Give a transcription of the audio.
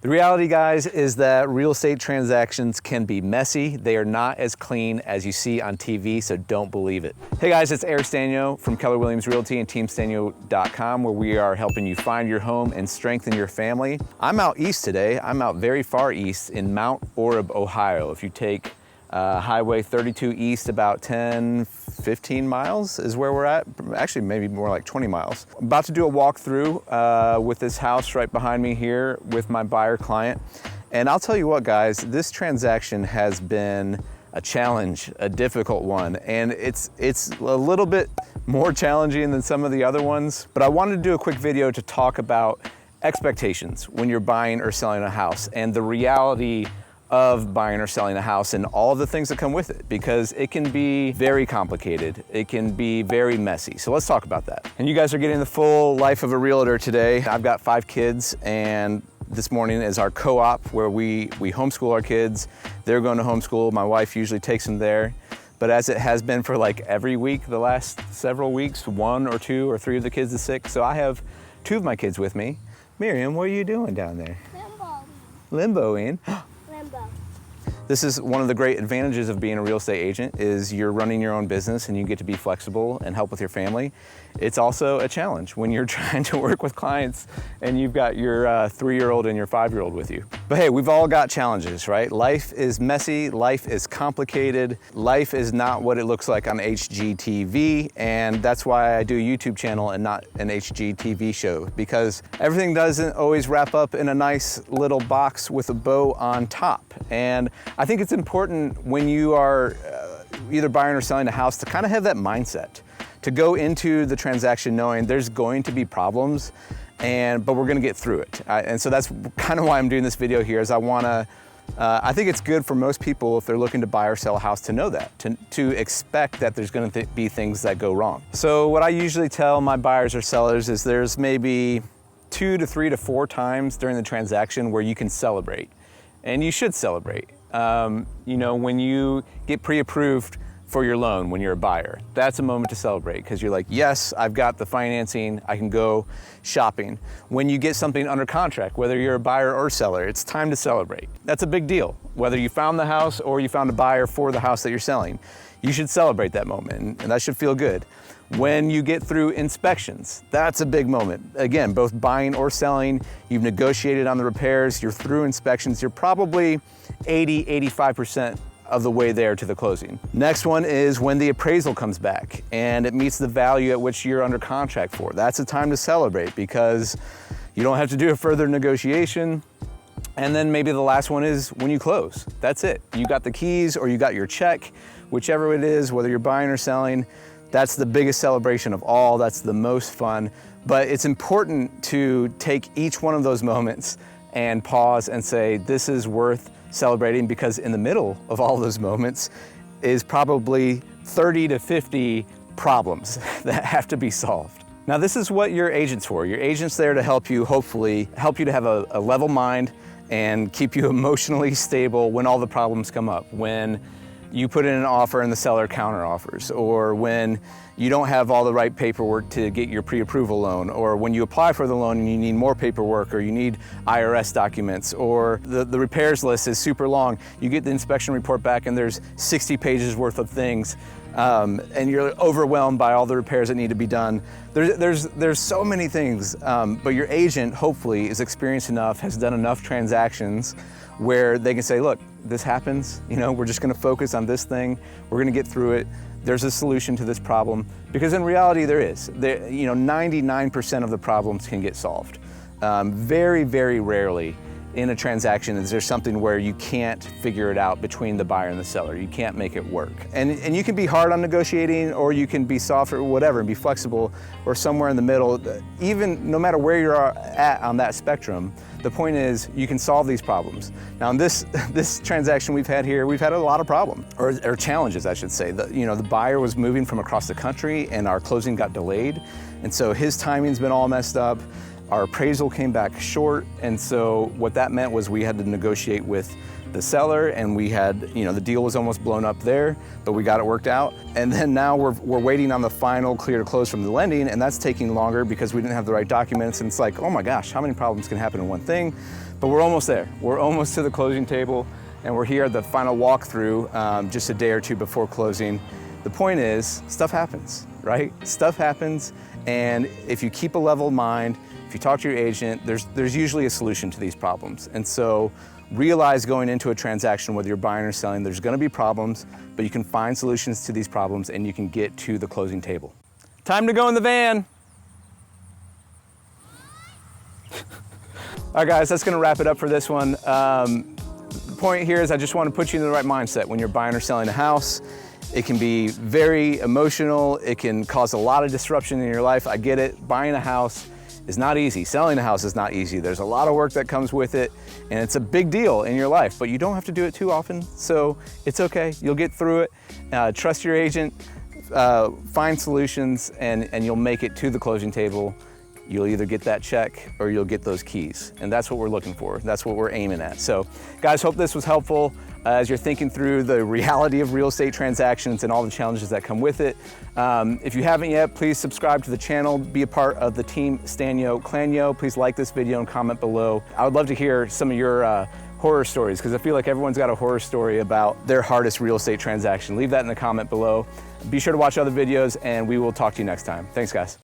The reality, guys, is that real estate transactions can be messy. They are not as clean as you see on TV, so don't believe it. Hey guys, it's Sztanyo from Keller Williams Realty and TeamStanyo.com, where we are helping you find your home and strengthen your family. I'm out east today. I'm out very far east in Mount Orab, Ohio. If you take Highway 32 east about 10-15 miles is where we're at. Actually, maybe more like 20 miles. I'm about to do a walkthrough with this house right behind me here with my buyer client. And I'll tell you what, guys, this transaction has been a challenge, a difficult one. And it's a little bit more challenging than some of the other ones. But I wanted to do a quick video to talk about expectations when you're buying or selling a house and the reality of buying or selling a house and all of the things that come with it, because it can be very complicated. It can be very messy. So let's talk about that. And you guys are getting the full life of a realtor today. I've got 5 kids, and this morning is our co-op where we homeschool our kids. They're going to homeschool. My wife usually takes them there. But as it has been for like every week, the last several weeks, 1 or 2 or 3 of the kids is sick. So I have 2 of my kids with me. Miriam, what are you doing down there? Limboing. This is one of the great advantages of being a real estate agent is you're running your own business and you get to be flexible and help with your family. It's also a challenge when you're trying to work with clients and you've got your 3-year-old and your 5-year-old with you. But hey, we've all got challenges, right? Life is messy, life is complicated, life is not what it looks like on HGTV, and that's why I do a YouTube channel and not an HGTV show, because everything doesn't always wrap up in a nice little box with a bow on top. And I think it's important when you are either buying or selling a house to kind of have that mindset, to go into the transaction knowing there's going to be problems, but we're gonna get through it. And so that's kind of why I'm doing this video here, is I think it's good for most people if they're looking to buy or sell a house to know that, to expect that there's gonna be things that go wrong. So what I usually tell my buyers or sellers is there's maybe 2 to 3 to 4 times during the transaction where you can celebrate. And you should celebrate. You know, when you get pre-approved for your loan, when you're a buyer, that's a moment to celebrate, because you're like, yes, I've got the financing, I can go shopping. When you get something under contract, whether you're a buyer or seller, it's time to celebrate. That's a big deal. Whether you found the house or you found a buyer for the house that you're selling, you should celebrate that moment, and that should feel good. When you get through inspections, that's a big moment. Again, both buying or selling, you've negotiated on the repairs, you're through inspections, you're probably 80-85% of the way there to the closing. Next one is when the appraisal comes back and it meets the value at which you're under contract for. That's a time to celebrate because you don't have to do a further negotiation. And then maybe the last one is when you close. That's it. You got the keys or you got your check, whichever it is, whether you're buying or selling. That's the biggest celebration of all. That's the most fun. But it's important to take each one of those moments and pause and say, this is worth celebrating, because in the middle of all those moments is probably 30 to 50 problems that have to be solved. Now, this is what your agent's for. Your agent's there to help you, hopefully, help you to have a level mind and keep you emotionally stable when all the problems come up. When you put in an offer and the seller counter offers, or when you don't have all the right paperwork to get your pre-approval loan, or when you apply for the loan and you need more paperwork, or you need IRS documents, or the repairs list is super long. You get the inspection report back and there's 60 pages worth of things, and you're overwhelmed by all the repairs that need to be done. There's so many things, but your agent hopefully is experienced enough, has done enough transactions where they can say, look, this happens, you know, we're just gonna focus on this thing, we're gonna get through it, there's a solution to this problem. Because in reality there is. 99% of the problems can get solved. Very, very rarely in a transaction is there something where you can't figure it out between the buyer and the seller. You can't make it work. And you can be hard on negotiating, or you can be soft or whatever and be flexible, or somewhere in the middle. Even no matter where you're at on that spectrum, the point is you can solve these problems. Now in this transaction we've had here, we've had a lot of problems, or challenges I should say. The buyer was moving from across the country and our closing got delayed. And so his timing's been all messed up. Our appraisal came back short, and so what that meant was we had to negotiate with the seller, and we had, the deal was almost blown up there, but we got it worked out. And then now we're waiting on the final clear to close from the lending, and that's taking longer because we didn't have the right documents. And it's like, oh my gosh, how many problems can happen in one thing? But we're almost there. We're almost to the closing table, and we're here at the final walkthrough just a day or two before closing. The point is, stuff happens, right? Stuff happens, and if you keep a level mind, if you talk to your agent, there's usually a solution to these problems. And so realize going into a transaction, whether you're buying or selling, there's gonna be problems, but you can find solutions to these problems and you can get to the closing table. Time to go in the van. All right, guys, that's gonna wrap it up for this one. The point here is I just wanna put you in the right mindset when you're buying or selling a house. It can be very emotional. It can cause a lot of disruption in your life. I get it. Buying a house is not easy. Selling a house is not easy. There's a lot of work that comes with it, and it's a big deal in your life, but you don't have to do it too often, so it's okay. You'll get through it. Trust your agent, find solutions, and you'll make it to the closing table. You'll either get that check or you'll get those keys, and that's what we're looking for. That's what we're aiming at. So, guys, hope this was helpful as you're thinking through the reality of real estate transactions and all the challenges that come with it. If you haven't yet, please subscribe to the channel, be a part of the Team Sztanyo Clanyo. Please like this video and comment below. I would love to hear some of your horror stories, because I feel like everyone's got a horror story about their hardest real estate transaction. Leave that in the comment below. Be sure to watch other videos, and we will talk to you next time. Thanks, guys.